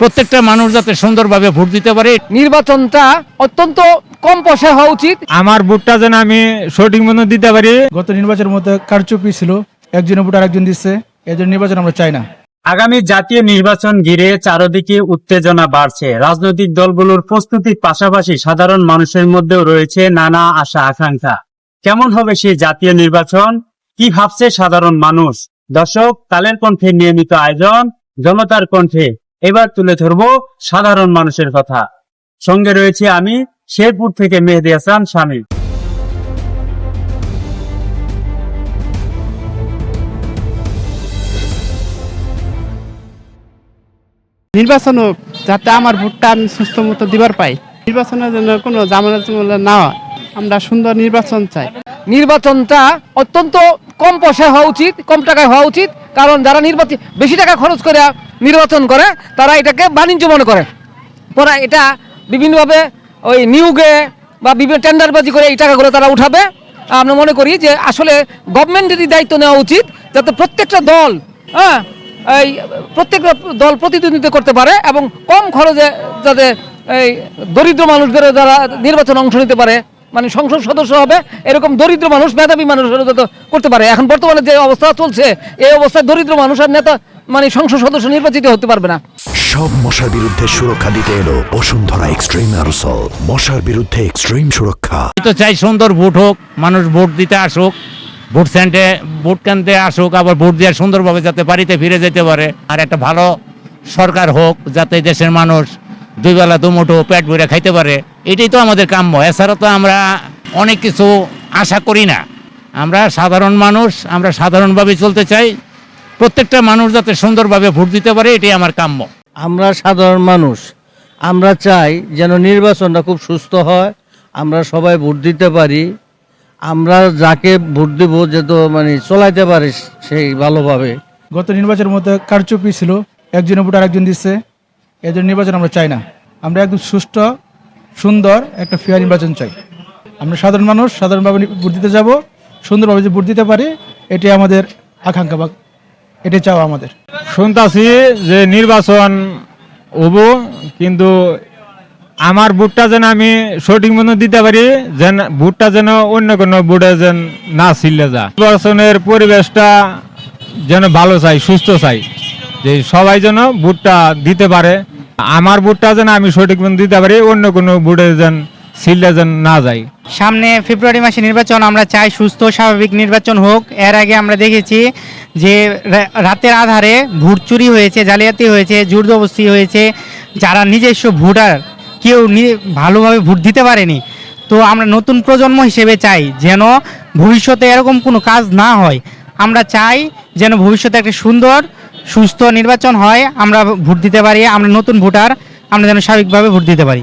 প্রত্যেকটা মানুষ যাতে সুন্দরভাবে ভোট দিতে পারে। নির্বাচনটা অত্যন্ত কম পয়সায় হওয়া উচিত। আমার ভোটটা যেন আমি সঠিক মতো দিতে পারি। গত নির্বাচনের মধ্যে কারচুপি ছিল, একজনের ভোট আরেকজন দিচ্ছে, এদের নির্বাচন আমরা চাই না। আগামী জাতীয় নির্বাচন ঘিরে চারদিকে উত্তেজনা বাড়ছে। রাজনৈতিক দলগুলোর প্রস্তুতির পাশাপাশি সাধারণ মানুষের মধ্যেও রয়েছে নানা আশা আকাঙ্ক্ষা। কেমন হবে সেই জাতীয় নির্বাচন, কি ভাবছে সাধারণ মানুষ? দর্শক, কালের কণ্ঠের নিয়মিত আয়োজন জনতার কণ্ঠে এবার তুলে ধরবো সাধারণ মানুষের কথা। সঙ্গে রয়েছে আমি শেরপুর থেকে মেহেদী হাসান শামীম। নির্বাচন হোক, যাতে আমার ভোটটা আমি সুস্থ মতো দিবার পাই। নির্বাচনের জন্য কোনো ঝামেলা না হয়, আমরা সুন্দর নির্বাচন চাই। নির্বাচনটা অত্যন্ত কম পয়সায় হওয়া উচিত, কম টাকায় হওয়া উচিত। কারণ যারা বেশি টাকা খরচ করে নির্বাচন করে তারা এটাকে বাণিজ্য মনে করে, পরে এটা বিভিন্নভাবে ওই নিয়োগে বা বিভিন্ন টেন্ডারবাজি করে এই টাকাগুলো তারা উঠাবে। আমরা মনে করি যে আসলে গভর্নমেন্টেরই দায়িত্ব নেওয়া উচিত, যাতে প্রত্যেকটা দল এই প্রত্যেকটা দল প্রতিদ্বন্দ্বিতা করতে পারে এবং কম খরচে যাতে এই দরিদ্র মানুষদের যারা নির্বাচনে অংশ নিতে পারে, মানে সংসদ সদস্য হবে এরকম দরিদ্র মানুষ, মেধাবী মানুষেরা যাতে করতে পারে। এখন বর্তমানে যে অবস্থা চলছে, এই অবস্থায় দরিদ্র মানুষ আর নেতা মানে সংসদ সদস্য নির্বাচিত হতে পারবে না। সব মশার বিরুদ্ধে সুরক্ষা দিতে এলো বসুন্ধরা এক্সট্রিম অ্যারোসল। মশার বিরুদ্ধে এক্সট্রিম সুরক্ষা। তো চাই সুন্দর ভোট হোক, মানুষ ভোট দিতে আসুক, ভোট সেন্টে ভোট কেন্দ্রে আসুক, আবার ভোট দিয়ে সুন্দরভাবে যাতে বাড়িতে ফিরে যেতে পারে। আর একটা ভালো সরকার হোক, যাতে দেশের মানুষ দুই বেলা দুমুঠো পেট ভরে খাইতে পারে। এটাই তো আমাদের কাম্য। এছাড়া তো আমরা অনেক কিছু আশা করি না। আমরা সাধারণ মানুষ, আমরা সাধারণভাবে চলতে চাই। প্রত্যেকটা মানুষ যাতে সুন্দরভাবে ভোট দিতে পারে, এটাই আমার কাম্য। আমরা সাধারণ মানুষ, আমরা চাই যেন নির্বাচনটা খুব সুস্থ হয়, আমরা সবাই ভোট দিতে পারি। আমরা যাকে ভোট দেব যেন মানে চলাইতে পারে সেই ভালোভাবে। গত নির্বাচনের মধ্যে কারচুপি ছিল, একজনের ভোট আরেকজন দিচ্ছে, এদের নির্বাচন আমরা চাই না। আমরা একদম সুষ্ঠু সুন্দর একটা ফেয়ার নির্বাচন চাই। আমরা সাধারণ মানুষ, সাধারণভাবে ভোট দিতে যাব, সুন্দরভাবে যে ভোট দিতে পারি, এটাই আমাদের আকাঙ্ক্ষা বা এটাই চাওয়া আমাদের। শুনতাছি যে নির্বাচন হবো, কিন্তু আমার ভোটটা যেন আমি সঠিক মতো দিতে পারি, যেন ভোটটা যেন অন্য কোনো ভোটে যেন না ছিলে যা। নির্বাচনের পরিবেশটা যেন ভালো চাই, সুস্থ চাই, যে সবাই যেন ভোটটা দিতে পারে। আমার ভোটটা যেন আমি সঠিক মতো দিতে পারি, অন্য কোনো ভোটে যেন ছিলে যেন না যায়। সামনে ফেব্রুয়ারি মাসে নির্বাচন, আমরা চাই সুস্থ স্বাভাবিক নির্বাচন হোক। এর আগে আমরা দেখেছি যে রাতের আধারে ভোট চুরি হয়েছে, জালিয়াতি হয়েছে, জোর জবরদস্তি হয়েছে। যারা নিজস্ব ভোটার কেউ ভালোভাবে ভোট দিতে পারেনি। তো আমরা নতুন প্রজন্ম হিসেবে চাই যেন ভবিষ্যতে এরকম কোনো কাজ না হয়। আমরা চাই যেন ভবিষ্যতে একটা সুন্দর সুস্থ নির্বাচন হয়, আমরা ভোট দিতে পারি। আমরা নতুন ভোটার, আমরা যেন স্বাভাবিকভাবে ভোট দিতে পারি।